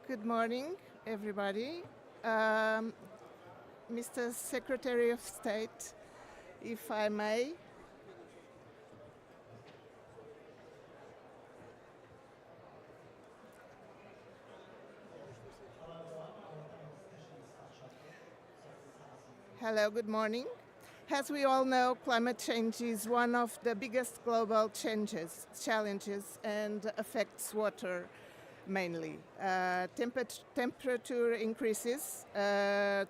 Good morning, everybody. Mr. Secretary of State, if I may. Hello, good morning. As we all know, climate change is one of the biggest global challenges, and affects water mainly. Temperature increases,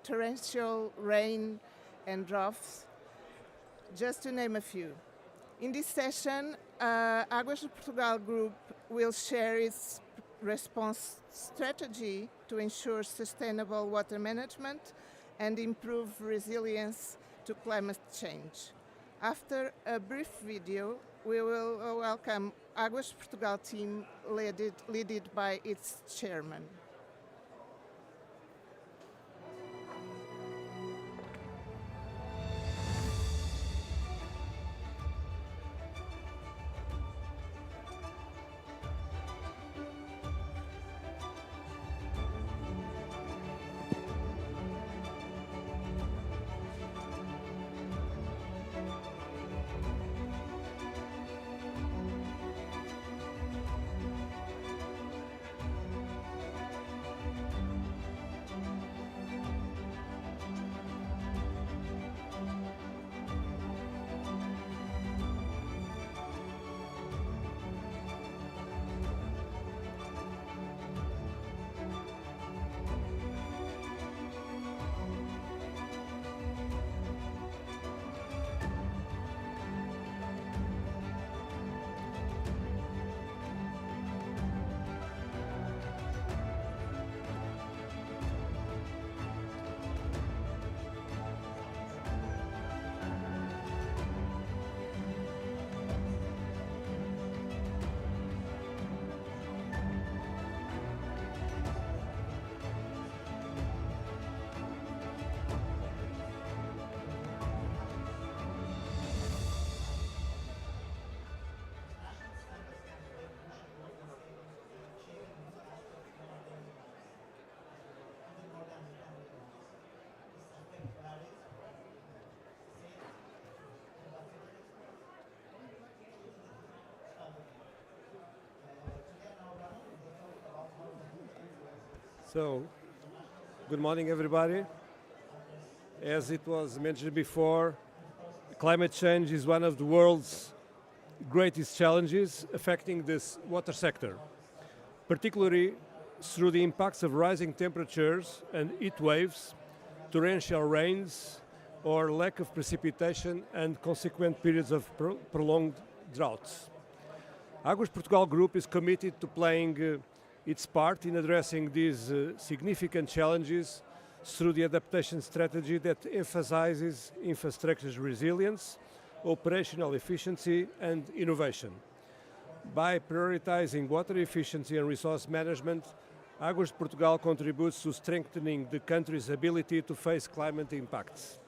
torrential rain and droughts, just to name a few. In this session, Águas de Portugal Group will share its response strategy to ensure sustainable water management and improve resilience to climate change. After a brief video, we will welcome Águas de Portugal team led by its chairman. So, good morning, everybody. As it was mentioned before, climate change is one of the world's greatest challenges affecting this water sector, particularly through the impacts of rising temperatures and heat waves, torrential rains, or lack of precipitation and consequent periods of prolonged droughts. Águas de Portugal Group is committed to playing its part in addressing these significant challenges through the adaptation strategy that emphasizes infrastructure's resilience, operational efficiency and innovation. By prioritizing water efficiency and resource management, Águas de Portugal contributes to strengthening the country's ability to face climate impacts.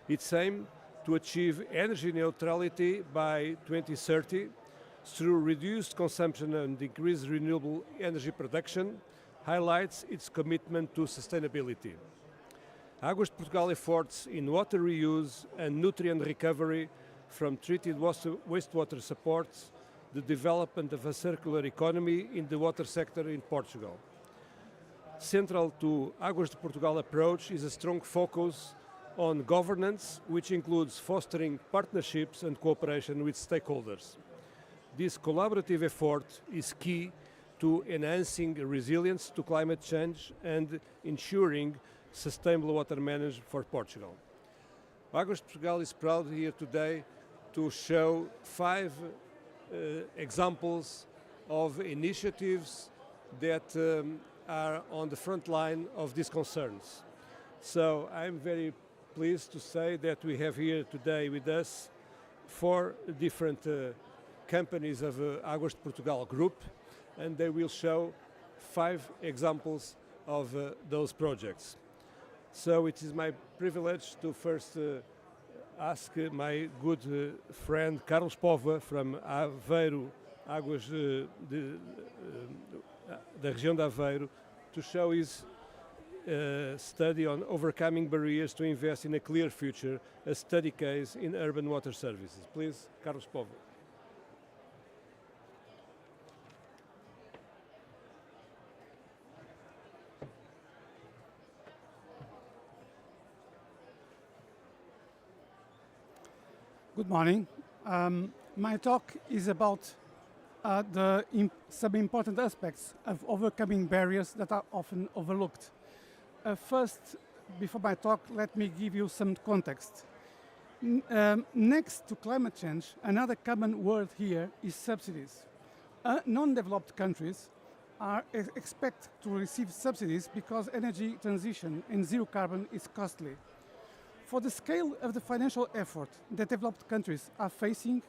Its aim to achieve energy neutrality by 2030 through reduced consumption and increased renewable energy production highlights its commitment to sustainability. Águas de Portugal efforts in water reuse and nutrient recovery from treated wastewater supports the development of a circular economy in the water sector in Portugal. Central to Águas de Portugal approach is a strong focus on governance, which includes fostering partnerships and cooperation with stakeholders. This collaborative effort is key to enhancing resilience to climate change and ensuring sustainable water management for Portugal. Águas de Portugal is proud here today to show 5 examples of initiatives that are on the front line of these concerns. So I'm very pleased to say that we have here today with us 4 different companies of Águas de Portugal Group, and they will show 5 examples of those projects. So it is my privilege to first ask my good friend Carlos Póvoa from Aveiro, Águas da região de Aveiro, to show his study on overcoming barriers to invest in a clear future, a study case in urban water services. Please, Carlos Povo. Good morning. My talk is about some important aspects of overcoming barriers that are often overlooked. First, before my talk, let me give you some context. Next to climate change, another common word here is subsidies. Non-developed countries expect to receive subsidies because energy transition and zero carbon is costly. For the scale of the financial effort that developed countries are facing,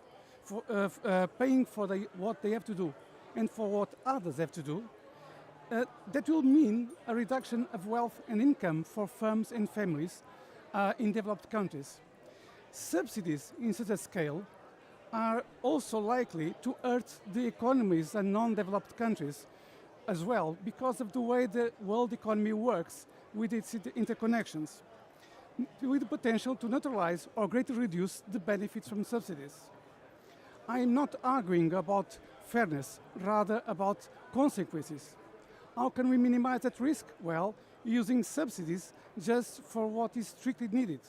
paying for what they have to do and for what others have to do, that will mean a reduction of wealth and income for firms and families in developed countries. Subsidies in such a scale are also likely to hurt the economies of non-developed countries as well because of the way the world economy works with its interconnections, with the potential to neutralize or greatly reduce the benefits from subsidies. I am not arguing about fairness, rather about consequences. How can we minimize that risk? Well, using subsidies just for what is strictly needed.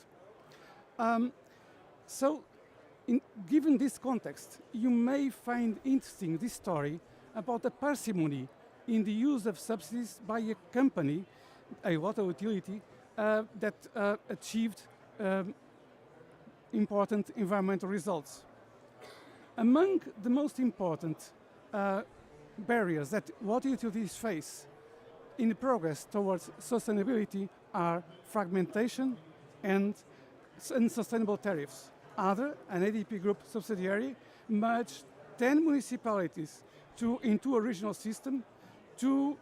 Given this context, you may find interesting this story about the parsimony in the use of subsidies by a company, a water utility, that achieved important environmental results. Among the most important barriers that water utilities face in the progress towards sustainability are fragmentation and unsustainable tariffs. An AdP Group subsidiary, merged 10 municipalities into a regional system to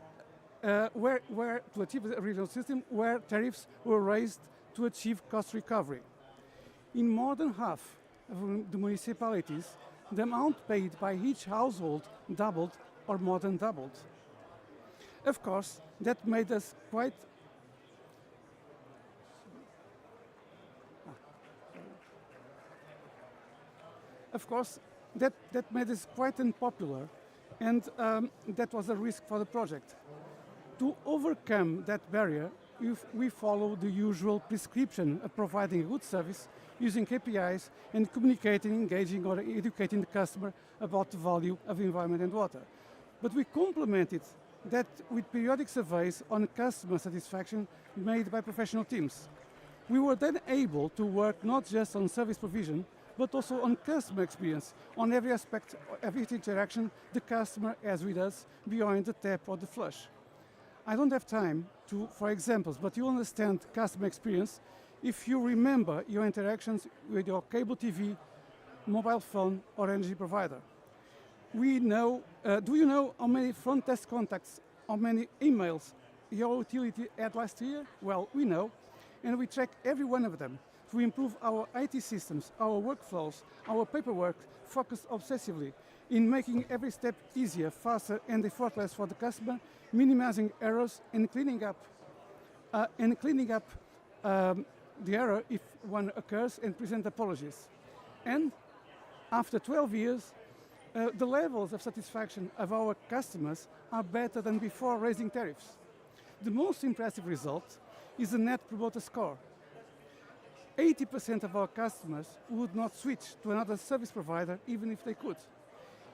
achieve a regional system where tariffs were raised to achieve cost recovery. In more than half of the municipalities, the amount paid by each household doubled or more than doubled. Of course, that made us quite unpopular, and that was a risk for the project. To overcome that barrier, we follow the usual prescription of providing a good service using KPIs and communicating, engaging or educating the customer about the value of environment and water. But we complemented that with periodic surveys on customer satisfaction made by professional teams. We were then able to work not just on service provision, but also on customer experience, on every aspect of each interaction the customer has with us beyond the tap or the flush. I don't have time for examples, but you understand customer experience if you remember your interactions with your cable TV, mobile phone or energy provider. Do you know how many front desk contacts, how many emails your utility had last year? Well, we know, and we track every one of them to improve our IT systems, our workflows, our paperwork, focused obsessively in making every step easier, faster and effortless for the customer, minimizing errors and cleaning up the error if one occurs and present apologies. And after 12 years, the levels of satisfaction of our customers are better than before raising tariffs. The most impressive result is the Net Promoter Score. 80% of our customers would not switch to another service provider even if they could.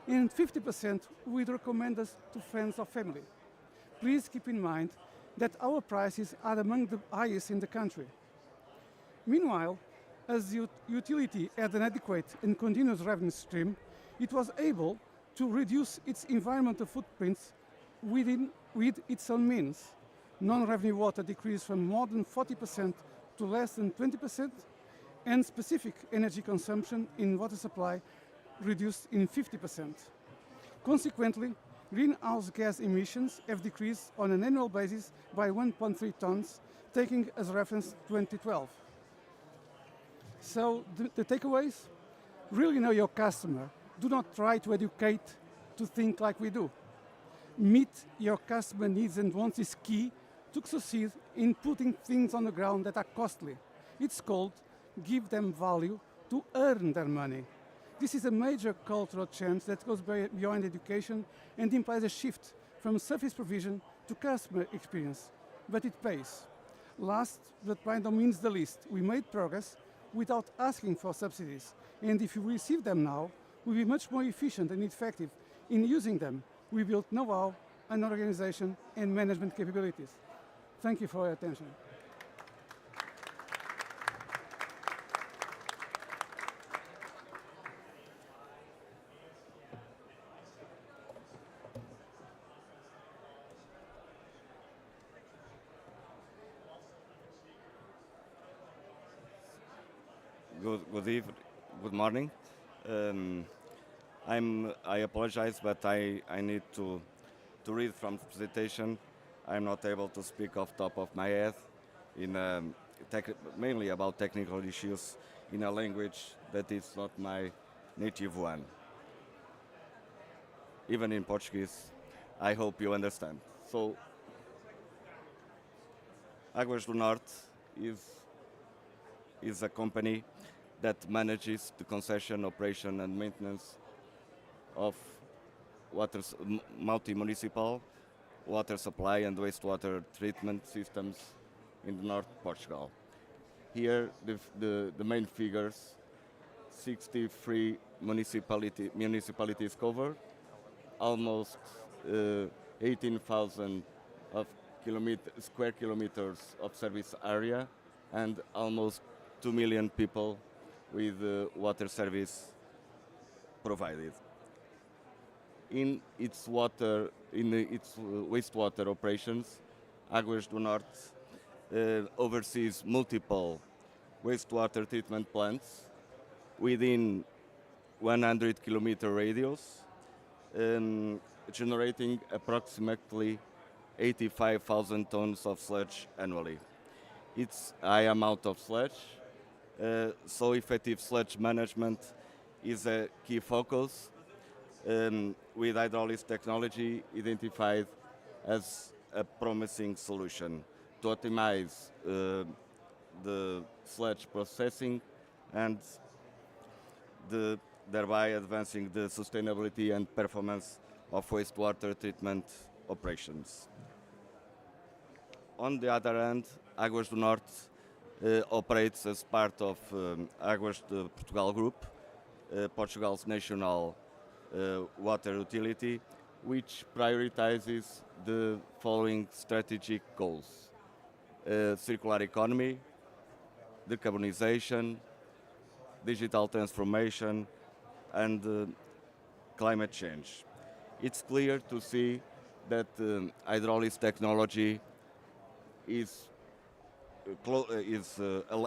And 50% would recommend us to friends or family. Please keep in mind that our prices are among the highest in the country. Meanwhile, as the utility had an adequate and continuous revenue stream, it was able to reduce its environmental footprints with its own means. Non-revenue water decreased from more than 40% to less than 20%, and specific energy consumption in water supply reduced in 50%. Consequently, greenhouse gas emissions have decreased on an annual basis by 1.3 tons, taking as reference 2012. So the takeaways? Really know your customer. Do not try to educate to think like we do. Meet your customer needs and wants is key to succeed in putting things on the ground that are costly. It's called give them value to earn their money. This is a major cultural change that goes beyond education and implies a shift from service provision to customer experience, but it pays. Last, but by no means the least, we made progress without asking for subsidies, and if you receive them now, we'll be much more efficient and effective in using them. We built know-how, an organization, and management capabilities. Thank you for your attention. Good morning. Um, I apologize, but I need to read from the presentation. I'm not able to speak off top of my head in mainly about technical issues in a language that is not my native one. Even in Portuguese, I hope you understand. So, Águas do Norte is a company that manages the concession, operation and maintenance of multi-municipal water supply and wastewater treatment systems in the North Portugal. Here, the main figures: 63 municipalities covered, almost 18,000 of square kilometers of service area, and almost 2 million people with water service provided. In its wastewater operations, Águas do Norte oversees multiple wastewater treatment plants within 100-kilometer radius, generating approximately 85,000 tons of sludge annually. It's a high amount of sludge, so effective sludge management is a key focus, with hydraulic technology identified as a promising solution to optimize the sludge processing and thereby advancing the sustainability and performance of wastewater treatment operations. On the other hand, Águas do Norte operates as part of Águas de Portugal Group, Portugal's national water utility, which prioritizes the following strategic goals: circular economy, decarbonization, digital transformation, and climate change. It's clear to see that hydraulic technology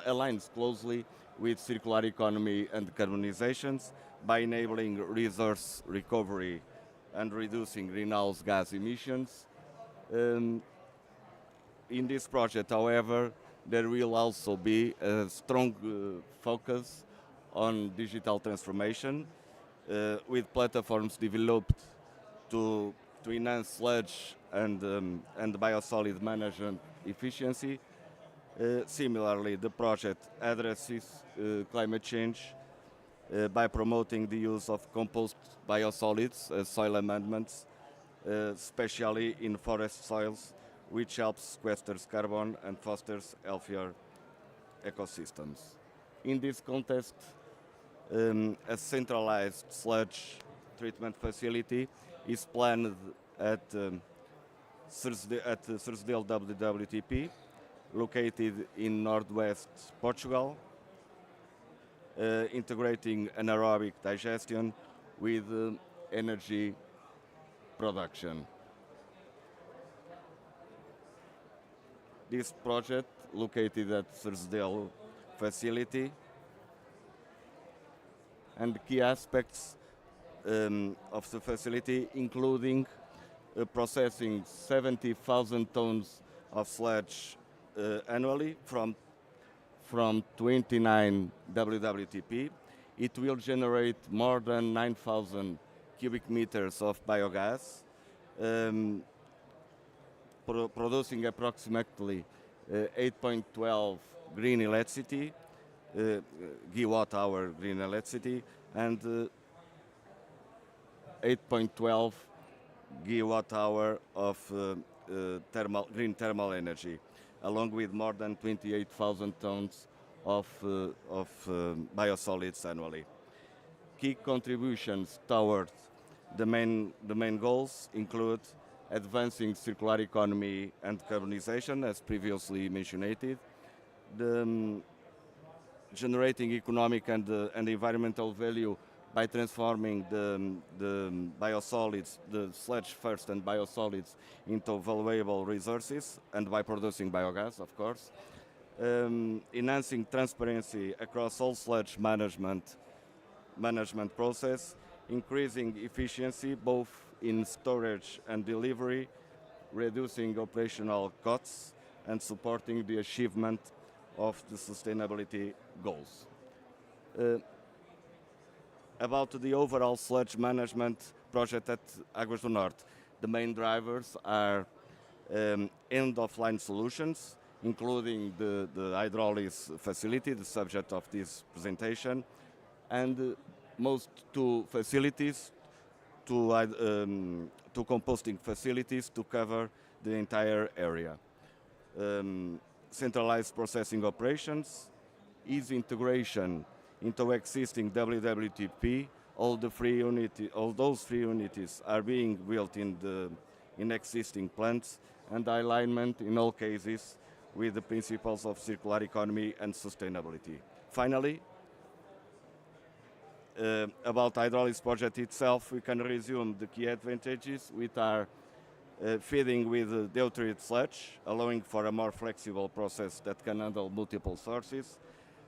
aligns closely with circular economy and decarbonizations by enabling resource recovery and reducing greenhouse gas emissions. In this project, however, there will also be a strong focus on digital transformation, with platforms developed to enhance sludge and biosolid management efficiency. Similarly, the project addresses climate change by promoting the use of compost biosolids as soil amendments, especially in forest soils, which helps sequester carbon and fosters healthier ecosystems. In this context, a centralized sludge treatment facility is planned at Cersdale WWTP, located in northwest Portugal, integrating anaerobic digestion with energy production. This project, located at Cersdale facility, and key aspects of the facility, including processing 70,000 tons of sludge annually from 29 WWTP. It will generate more than 9,000 cubic meters of biogas, um, producing approximately 8.12 green electricity, gigawatt-hour green electricity, and 8.12 gigawatt-hour of green thermal energy, along with more than 28,000 tons of biosolids annually. Key contributions towards the main goals include advancing circular economy and decarbonization, as previously mentioned, generating economic and environmental value by transforming the biosolids, the sludge first and biosolids, into valuable resources, and by producing biogas, of course. Enhancing transparency across all sludge management process, increasing efficiency both in storage and delivery, reducing operational costs, and supporting the achievement of the sustainability goals. About the overall sludge management project at Águas do Norte, the main drivers are end-of-line solutions, including the hydrolysis facility, the subject of this presentation, and most two facilities, two composting facilities to cover the entire area. Centralized processing operations, easy integration into existing WWTP. All those 3 unities are being built in existing plants, and alignment in all cases with the principles of circular economy and sustainability. Finally, about hydrolysis project itself, we can resume the key advantages, which are feeding with deuterated sludge, allowing for a more flexible process that can handle multiple sources,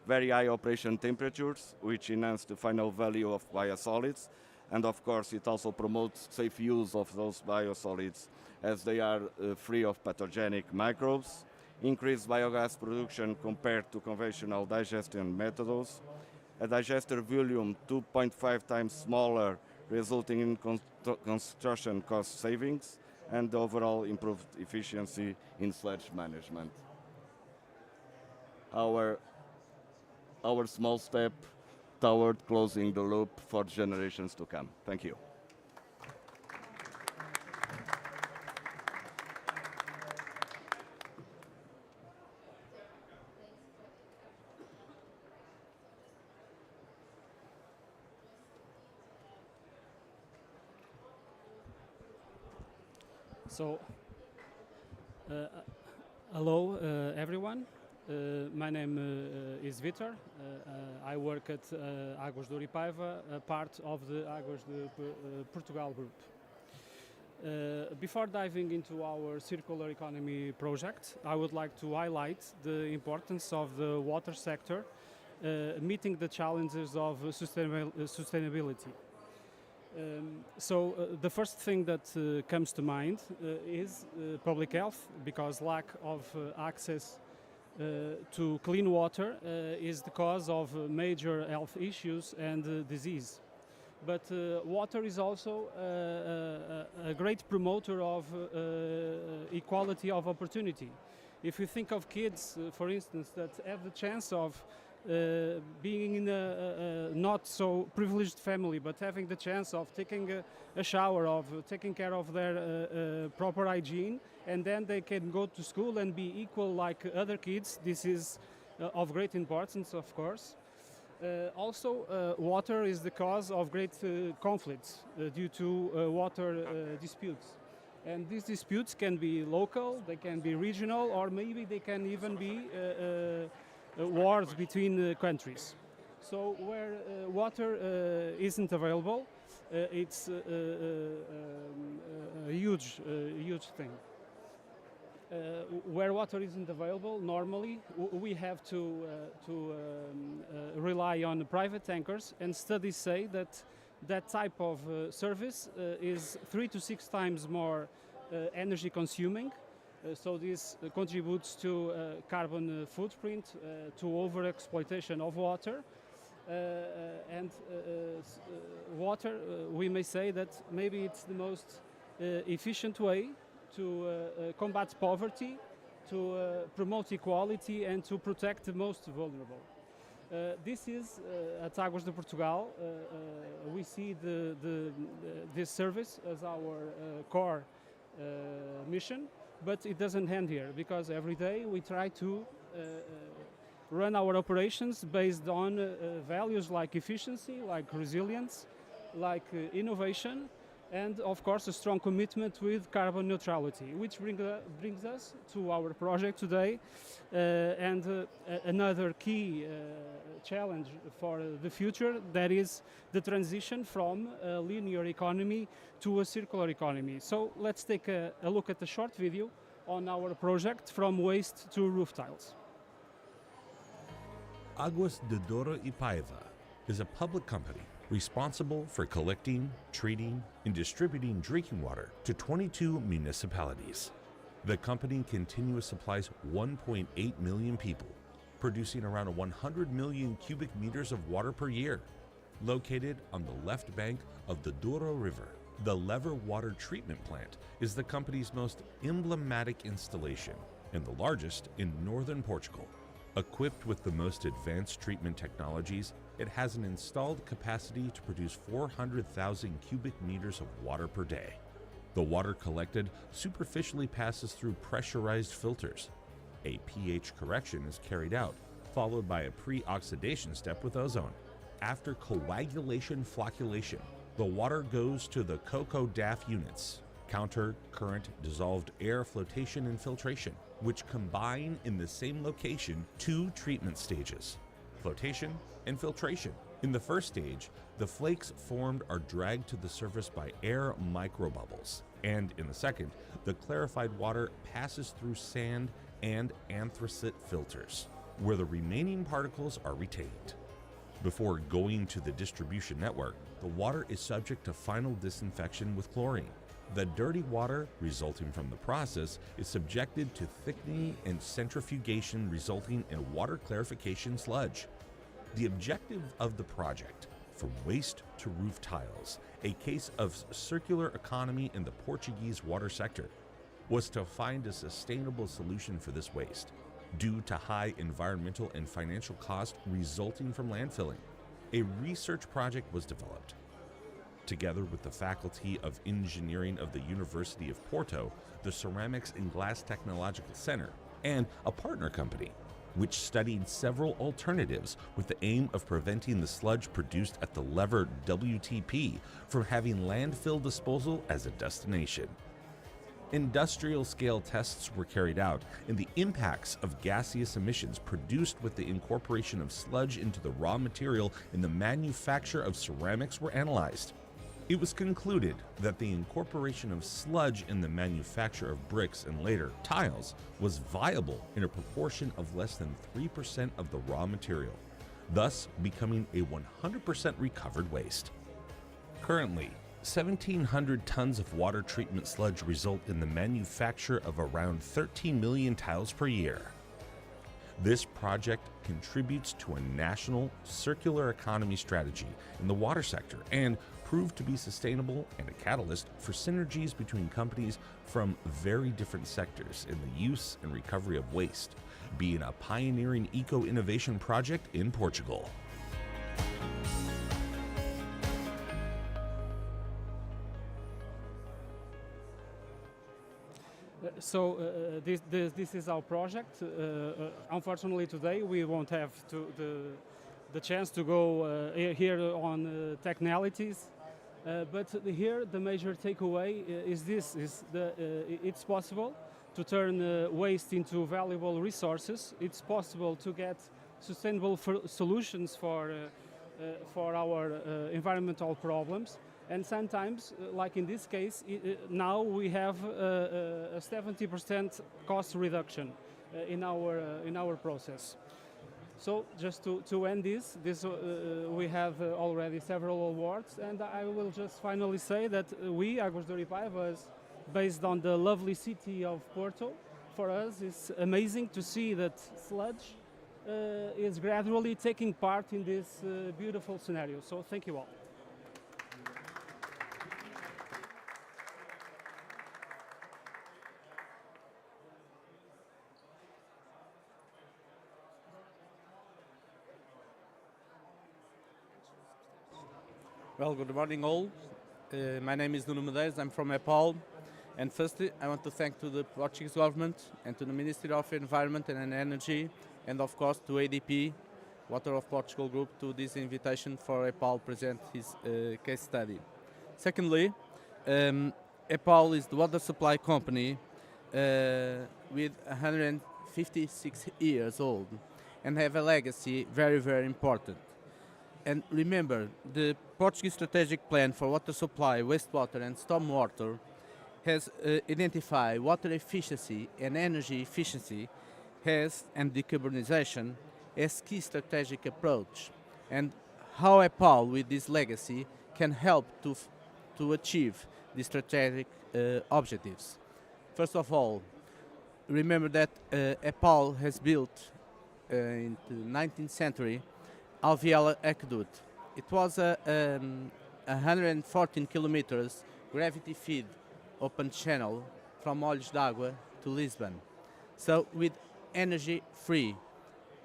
very high operation temperatures, which enhance the final value of biosolids, and of course it also promotes safe use of those biosolids as they are free of pathogenic microbes, increased biogas production compared to conventional digestion methods, a digester volume 2.5 times smaller, resulting in construction cost savings, and overall improved efficiency in sludge management. Our small step toward closing the loop for generations to come. Thank you. So, hello everyone. My name is Vitor. I work at Águas de Portugal, part of the Águas de Portugal Group. Before diving into our circular economy project, I would like to highlight the importance of the water sector meeting the challenges of sustainability. The first thing that comes to mind is public health, because lack of access to clean water is the cause of major health issues and disease. But water is also a great promoter of equality of opportunity. If you think of kids, for instance, that have the chance of being in a not so privileged family, but having the chance of taking a shower, of taking care of their proper hygiene, and then they can go to school and be equal like other kids. This is of great importance, of course. Also, water is the cause of great conflicts due to water disputes. And these disputes can be local, they can be regional, or maybe they can even be wars between countries. So where water isn't available, it's a huge thing. Where water isn't available, normally we have to rely on private tankers, and studies say that that type of service is 3 to 6 times more energy consuming. So this contributes to carbon footprint, to overexploitation of water. And water, we may say that maybe it's the most efficient way to combat poverty, to promote equality and to protect the most vulnerable. This is at Águas de Portugal. We see this service as our core mission, but it doesn't end here, because every day we try to run our operations based on values like efficiency, like resilience, like innovation, and of course a strong commitment with carbon neutrality, which brings us to our project today. Another key challenge for the future, that is the transition from a linear economy to a circular economy. So let's take a look at a short video on our project from waste to roof tiles. Águas de Douro e Paiva is a public company responsible for collecting, treating, and distributing drinking water to 22 municipalities. The company continuously supplies 1.8 million people, producing around 100 million cubic meters of water per year. Located on the left bank of the Douro River, the Lever Water Treatment Plant is the company's most emblematic installation and the largest in northern Portugal. Equipped with the most advanced treatment technologies, it has an installed capacity to produce 400,000 cubic meters of water per day. The water collected superficially passes through pressurized filters. A pH correction is carried out, followed by a pre-oxidation step with ozone. After coagulation flocculation, the water goes to the COCO-DAF units, counter current dissolved air flotation and filtration, which combine in the same location two treatment stages, flotation and filtration. In the first stage, the flakes formed are dragged to the surface by air microbubbles, and in the second, the clarified water passes through sand and anthracite filters, where the remaining particles are retained. Before going to the distribution network, the water is subject to final disinfection with chlorine. The dirty water resulting from the process is subjected to thickening and centrifugation, resulting in water clarification sludge. The objective of the project, from waste to roof tiles, a case of circular economy in the Portuguese water sector, was to find a sustainable solution for this waste, due to high environmental and financial costs resulting from landfilling. A research project was developed. Together with the Faculty of Engineering of the University of Porto, the Ceramics and Glass Technological Center, and a partner company, which studied several alternatives with the aim of preventing the sludge produced at the Lever WTP from having landfill disposal as a destination. Industrial scale tests were carried out, and the impacts of gaseous emissions produced with the incorporation of sludge into the raw material in the manufacture of ceramics were analyzed. It was concluded that the incorporation of sludge in the manufacture of bricks and later tiles was viable in a proportion of less than 3% of the raw material, thus becoming a 100% recovered waste. Currently, 1,700 tons of water treatment sludge result in the manufacture of around 13 million tiles per year. This project contributes to a national circular economy strategy in the water sector and proved to be sustainable and a catalyst for synergies between companies from very different sectors in the use and recovery of waste, being a pioneering eco-innovation project in Portugal. This is our project. Unfortunately, today we won't have the chance to go here on technicalities. But here the major takeaway is this: it's possible to turn waste into valuable resources. It's possible to get sustainable solutions for our environmental problems. And sometimes, like in this case, now we have a 70% cost reduction in our process. So just to end this we have already several awards, and I will just finally say that we, Águas de Portugal, based on the lovely city of Porto, for us it's amazing to see that sludge is gradually taking part in this beautiful scenario. So thank you all. Well, good morning all. My name is Nuno Medeiros, I'm from Nepal. And firstly, I want to thank to the Portuguese government and to the Ministry of Environment and Energy, and of course to AdP, Water of Portugal Group, to this invitation for Nepal present his case study. Secondly, Nepal is the water supply company with 156 years old and have a legacy very, very important. And remember, the Portuguese strategic plan for water supply, wastewater and stormwater has identified water efficiency and energy efficiency and decarbonization as key strategic approach, and how EPAL with this legacy can help to achieve these strategic objectives. First of all, remember that EPAL has built in the 19th century Alveolar Aqueduct. It was a 114 kilometers gravity feed open channel from Olhos d'Água to Lisbon. So with energy free.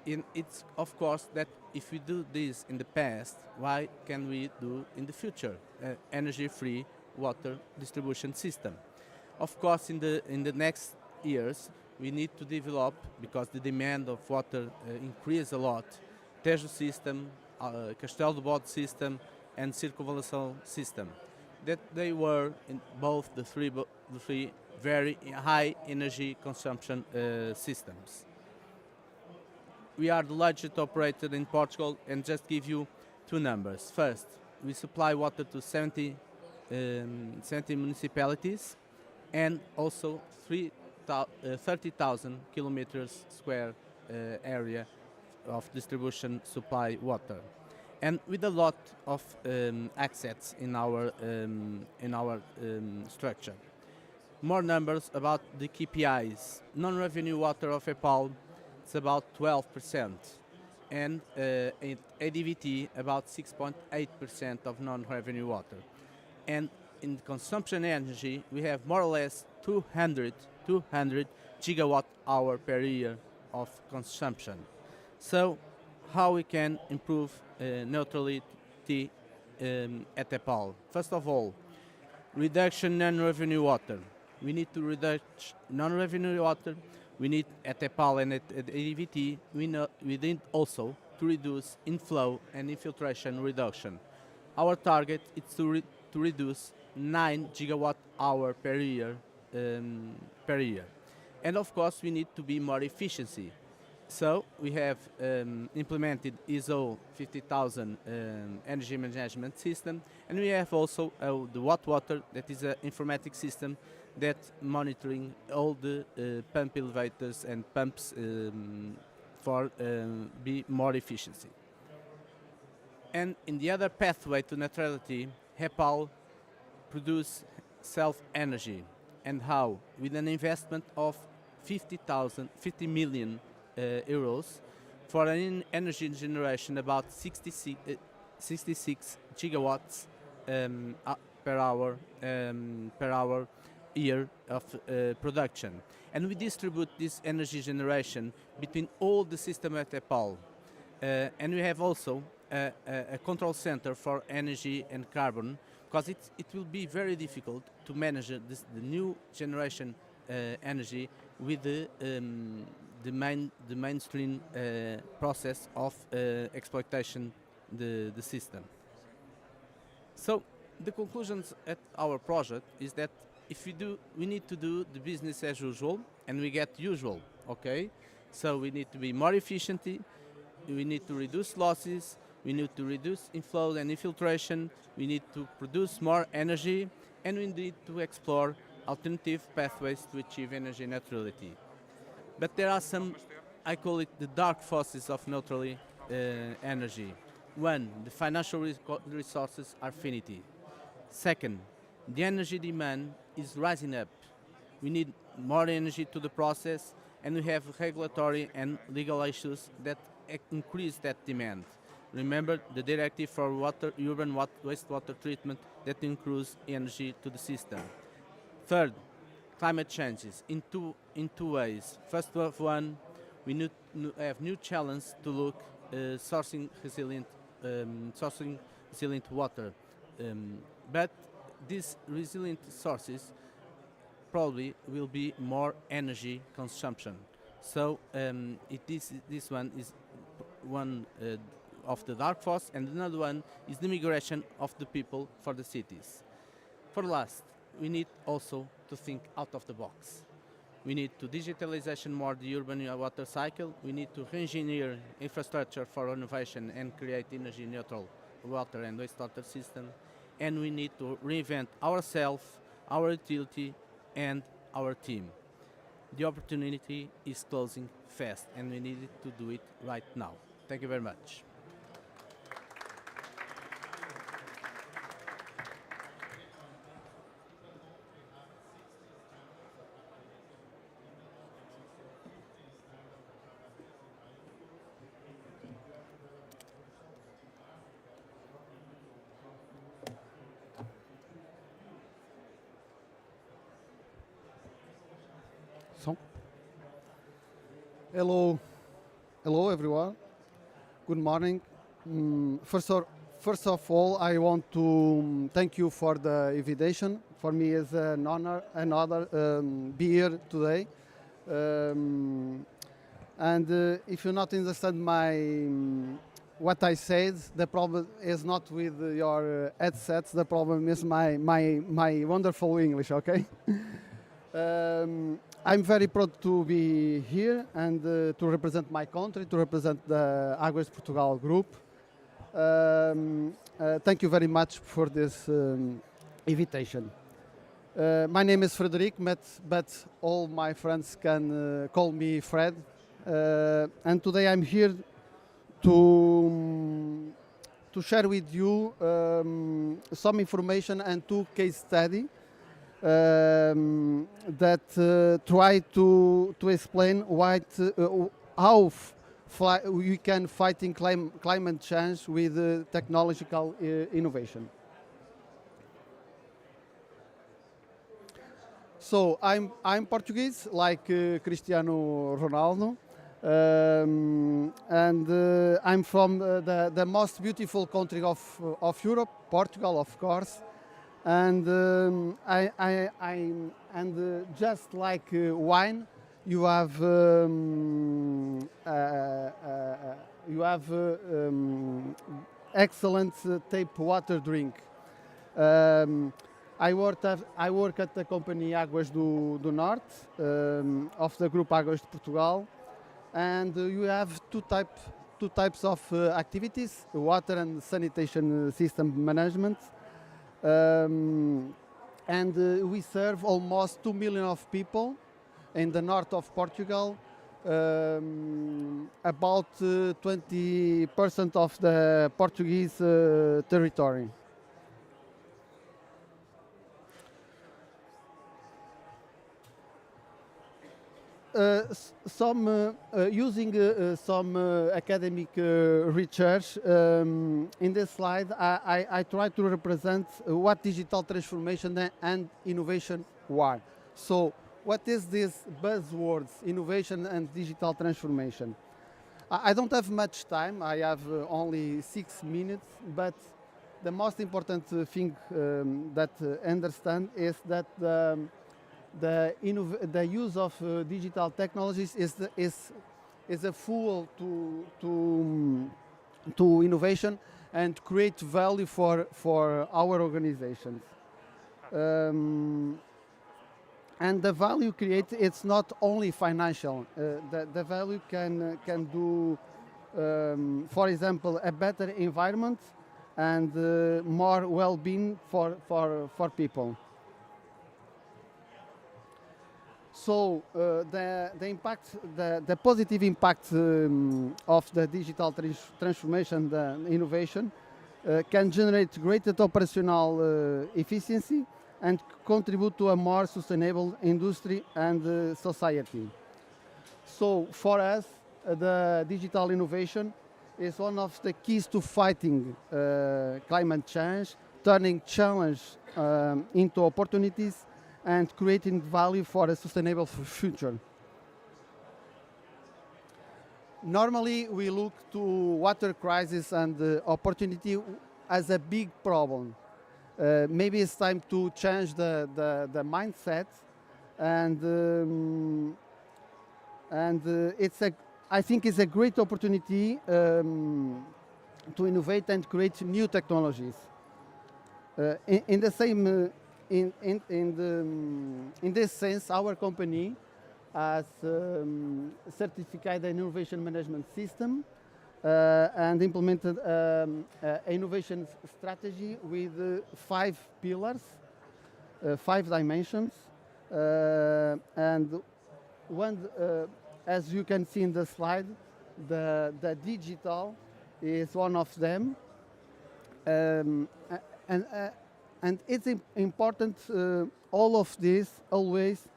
It's of course that if we do this in the past, why can we do in the future energy free water distribution system? Of course in the next years we need to develop, because the demand of water increase a lot, Tejo system, Castelo de Bode system and circunvalação system. That they were in both the three very high energy consumption systems. We are the largest operator in Portugal, and just give you two numbers. First, we supply water to 70 municipalities and also 30,000 kilometers square area of distribution supply water, and with a lot of assets in our structure. More numbers about the KPIs. Non-revenue water of EPAL is about 12%, and ADVT about 6.8% of non-revenue water. And in consumption energy, we have more or less 200 gigawatt hour per year of consumption. So, how we can improve neutrality at EPAL? First of all, reduction non-revenue water. We need to reduce non-revenue water. We need at EPAL and at ADVT, we need also to reduce inflow and infiltration reduction. Our target is to reduce 9 gigawatt hour per year. And of course, we need to be more efficiency. So we have implemented ISO 50000 energy management system, and we have also the water, that is an informatic system that monitoring all the pump elevators and pumps for be more efficiency. And in the other pathway to neutrality, EPAL produce self-energy. And how? With an investment of 50 million euros for an energy generation about 66 gigawatts per hour year of production. And we distribute this energy generation between all the system at EPAL. And we have also a control center for energy and carbon, because it will be very difficult to manage the new generation energy with the mainstream process of exploitation the system. So the conclusions at our project is that if we need to do the business as usual, and we get usual, okay? So we need to be more efficient, we need to reduce losses, we need to reduce inflow and infiltration, we need to produce more energy, and we need to explore alternative pathways to achieve energy neutrality. But there are some, I call it the dark forces of neutrality energy. One, the financial resources are finite. Second, the energy demand is rising up. We need more energy to the process, and we have regulatory and legal issues that increase that demand. Remember the directive for urban wastewater treatment that increases energy to the system. Third, climate changes in two ways. First of one, we need to have new challenge to look sourcing resilient water. But these resilient sources probably will be more energy consumption. So this one is one of the dark force, and another one is the migration of the people for the cities. For last, we need also to think out of the box. We need to digitalization more the urban water cycle. We need to re-engineer infrastructure for innovation and create energy neutral water and wastewater system. And we need to reinvent ourselves, our utility, and our team. The opportunity is closing fast, and we need to do it right now. Thank you very much. So, hello everyone. Good morning. First of all, I want to thank you for the invitation. For me, it's an honor be here today. And if you not understand what I said, the problem is not with your headsets. The problem is my wonderful English. Okay. I'm very proud to be here and to represent my country, to represent the Águas de Portugal Group. Thank you very much for this invitation. My name is Frederic, but all my friends can call me Fred. And today I'm here to share with you some information and two case studies that try to explain how we can fight in climate change with technological innovation. So I'm Portuguese, like Cristiano Ronaldo, and I'm from the most beautiful country of Europe, Portugal, of course. And just like wine, you have excellent tap water drink. I work at the company Águas do Norte of the group Águas de Portugal, and you have two types of activities: water and sanitation system management. And we serve almost 2 million of people in the north of Portugal, about 20% of the Portuguese territory. Using some academic research, in this slide I try to represent what digital transformation and innovation are. So what is this buzzwords, innovation and digital transformation? I don't have much time, I have only 6 minutes, but the most important thing that understand is that the use of digital technologies is a fuel to innovation and create value for our organizations. And the value created, it's not only financial. The value can do, for example, a better environment and more well-being for people. So the positive impact of the digital transformation, the innovation, can generate greater operational efficiency and contribute to a more sustainable industry and society. So for us, the digital innovation is one of the keys to fighting climate change, turning challenge into opportunities and creating value for a sustainable future. Normally, we look to water crisis and opportunity as a big problem. Maybe it's time to change the mindset, and I think it's a great opportunity to innovate and create new technologies. In the same in this sense, our company has certified an innovation management system and implemented an innovation strategy with 5 pillars, 5 dimensions, and one, as you can see in the slide, the digital is one of them, and it's important. All of this always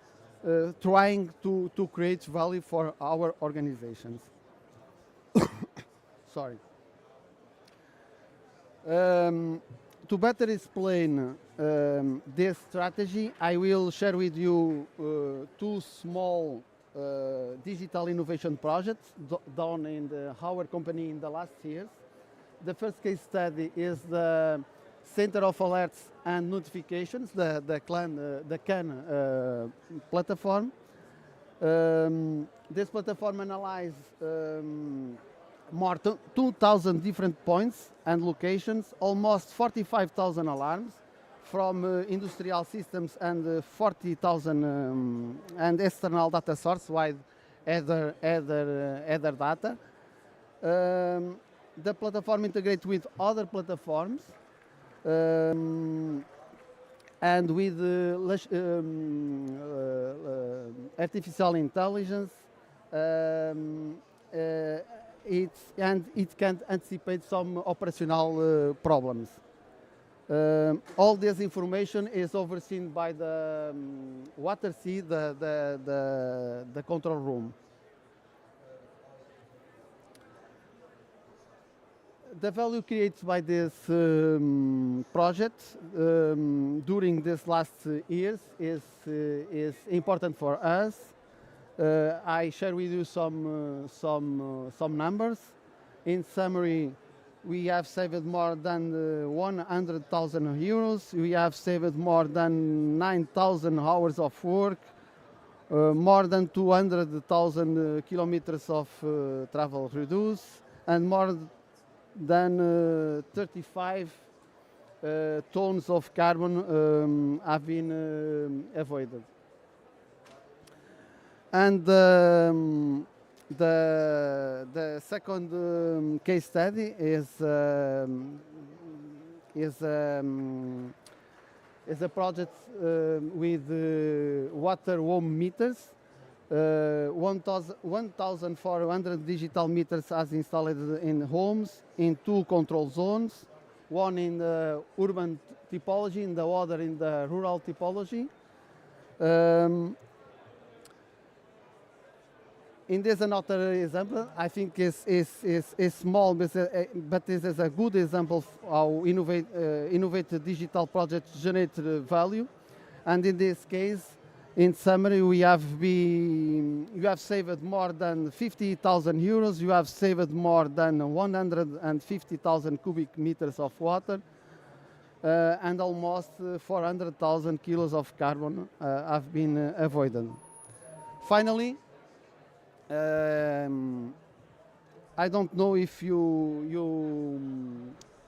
trying to create value for our organizations. Sorry. To better explain this strategy, I will share with you 2 small digital innovation projects done in our company in the last years. The first case study is the Center of Alerts and Notifications, the CAN platform. This platform analyzes more than 2,000 different points and locations, almost 45,000 alarms from industrial systems and 40,000 and external data source with other data. The platform integrates with other platforms and with artificial intelligence. It can anticipate some operational problems. All this information is overseen by the water sea, the control room. The value created by this project during these last years is important for us. I share with you some numbers. In summary, we have saved more than 100,000 euros. We have saved more than 9,000 hours of work, more than 200,000 kilometers of travel reduced, and more than 35 tons of carbon have been avoided. And the second case study is a project with water home meters. 1,400 digital meters as installed in homes in 2 control zones, one in the urban typology and the other in the rural typology. In this another example, I think is small, but this is a good example of how innovative digital projects generate value. And in this case, in summary, you have saved more than 50,000 euros. You have saved more than 150,000 cubic meters of water, and almost 400,000 kilos of carbon have been avoided. Finally, I don't know if you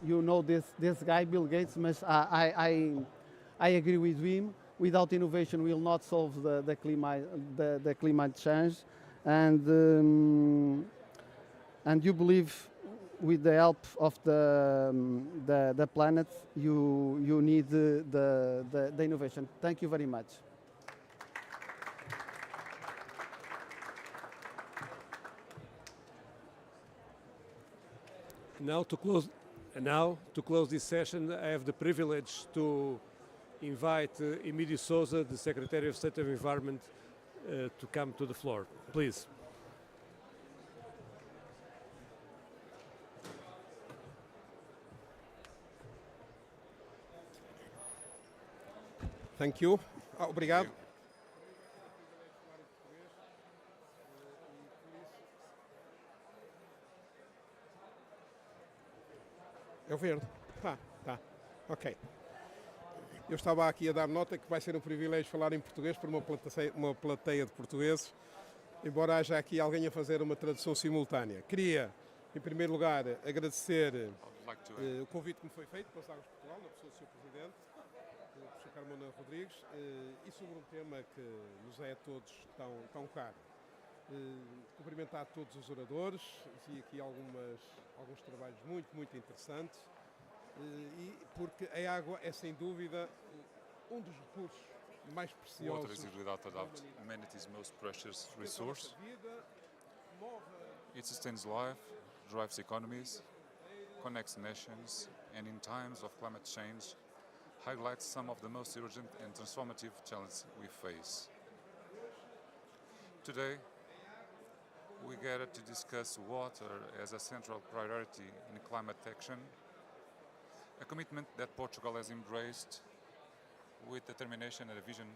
know this guy, Bill Gates, but I agree with him. Without innovation, we will not solve the climate change, and you believe with the help of the planet, you need the innovation. Thank you very much. Now to close this session, I have the privilege to invite Emílio Sousa, the Secretary of State of Environment, to come to the floor. Please. Thank you. Obrigado. É o verde. Tá. Ok. Eu estava aqui a dar nota que vai ser um privilégio falar em português para uma plateia de portugueses, embora haja aqui alguém a fazer uma tradução simultânea. Queria, em primeiro lugar, agradecer o convite que me foi feito pelas Águas de Portugal, na pessoa do Sr. Presidente, o Professor Carmona Rodrigues, e sobre um tema que nos é a todos tão caro. Cumprimentar todos os oradores, vi aqui alguns trabalhos muito interessantes, e porque a água é sem dúvida um dos recursos mais preciosos. Water is without a doubt humanity's most precious resource. It sustains life, drives economies, connects nations, and in times of climate change, highlights some of the most urgent and transformative challenges we face. Today, we gathered to discuss water as a central priority in climate action, a commitment that Portugal has embraced with determination and a vision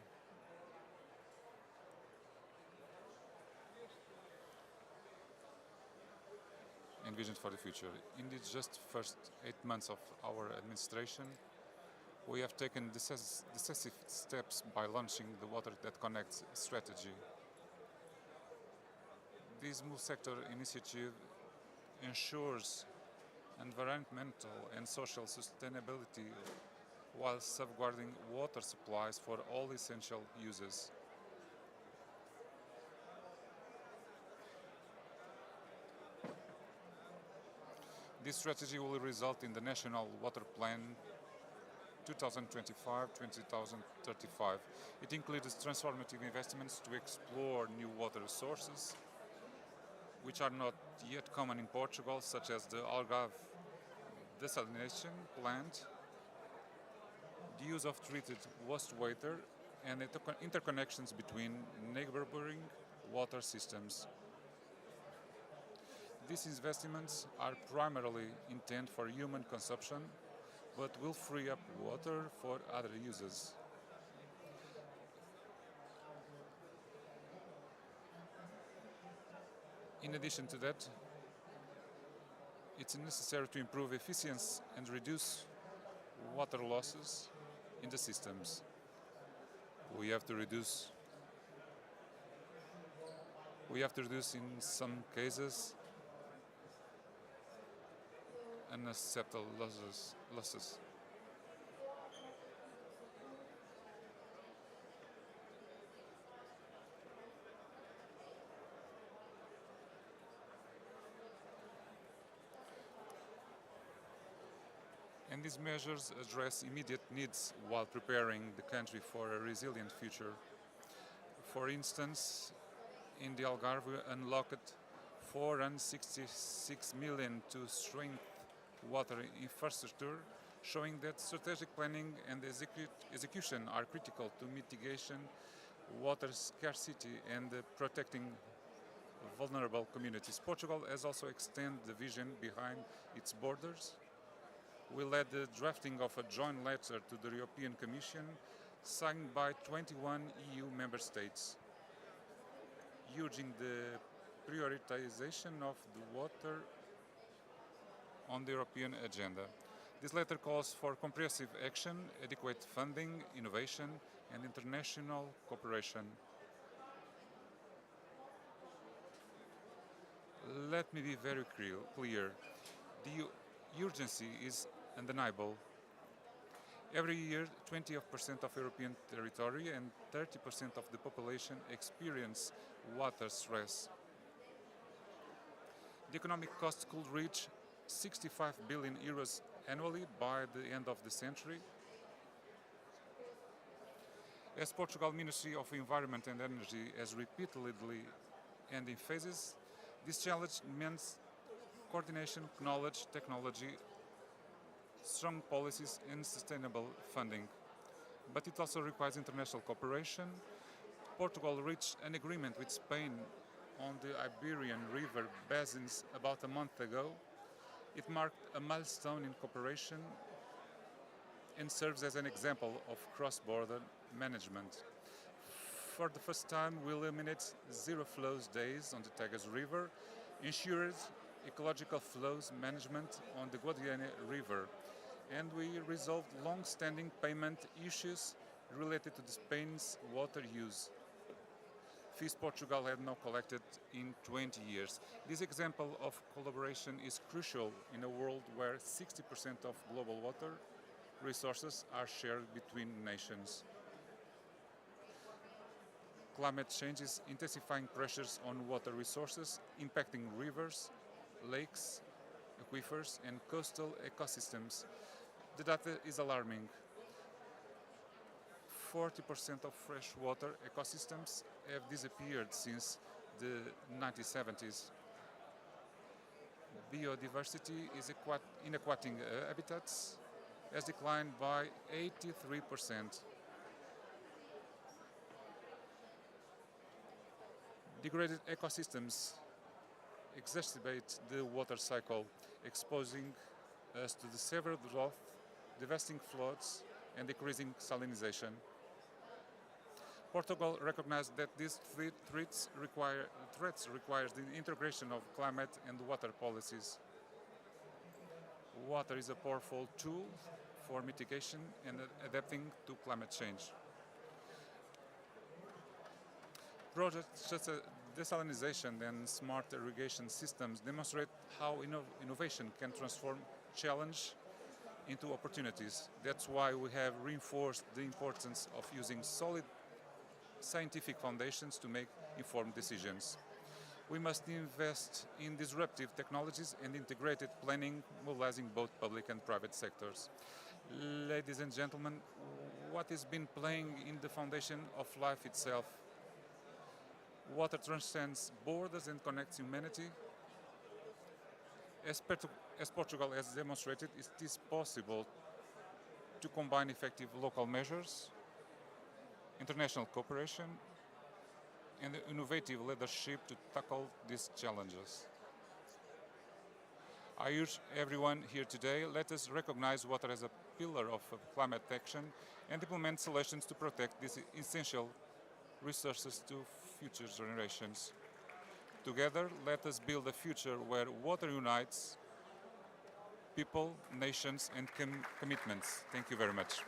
for the future. In these just first 8 months of our administration, we have taken decisive steps by launching the Water That Connects strategy. This multi-sector initiative ensures environmental and social sustainability while safeguarding water supplies for all essential uses. This strategy will result in the National Water Plan 2025-2035. It includes transformative investments to explore new water sources, which are not yet common in Portugal, such as the Algarve desalination plant, the use of treated wastewater, and interconnections between neighboring water systems. These investments are primarily intended for human consumption, but will free up water for other uses. In addition to that, it's necessary to improve efficiency and reduce water losses in the systems. We have to reduce in some cases unacceptable losses. And these measures address immediate needs while preparing the country for a resilient future. For instance, in the Algarve, we unlocked 466 million to strengthen water infrastructure, showing that strategic planning and execution are critical to mitigation water scarcity and protecting vulnerable communities. Portugal has also extended the vision behind its borders. We led the drafting of a joint letter to the European Commission signed by 21 EU member states, urging the prioritization of the water on the European agenda. This letter calls for comprehensive action, adequate funding, innovation, and international cooperation. Let me be very clear. The urgency is undeniable. Every year, 20% of European territory and 30% of the population experience water stress. The economic cost could reach 65 billion euros annually by the end of the century. As Portugal Ministry of Environment and Energy has repeatedly and in phases, this challenge means coordination, knowledge, technology, strong policies and sustainable funding. But it also requires international cooperation. Portugal reached an agreement with Spain on the Iberian River basins about a month ago. It marked a milestone in cooperation and serves as an example of cross-border management. For the first time, we eliminate zero flows days on the Tagus River, ensured ecological flows management on the Guadiana River, and we resolved long-standing payment issues related to Spain's water use. Fees Portugal had not collected in 20 years. This example of collaboration is crucial in a world where 60% of global water resources are shared between nations. Climate change is intensifying pressures on water resources, impacting rivers, lakes, aquifers, and coastal ecosystems. The data is alarming. 40% of freshwater ecosystems have disappeared since the 1970s. Biodiversity in aquatic habitats has declined by 83%. Degraded ecosystems exacerbate the water cycle, exposing us to the severe drought, devastating floods, and decreasing salinization. Portugal recognized that these threats require the integration of climate and water policies. Water is a powerful tool for mitigation and adapting to climate change. Projects such as desalination and smart irrigation systems demonstrate how innovation can transform challenge into opportunities. That's why we have reinforced the importance of using solid scientific foundations to make informed decisions. We must invest in disruptive technologies and integrated planning, mobilizing both public and private sectors. Ladies and gentlemen, what has been playing in the foundation of life itself? Water transcends borders and connects humanity. As Portugal has demonstrated, it is possible to combine effective local measures, international cooperation, and innovative leadership to tackle these challenges. I urge everyone here today, let us recognize water as a pillar of climate action and implement solutions to protect these essential resources to future generations. Together, let us build a future where water unites people, nations, and commitments. Thank you very much.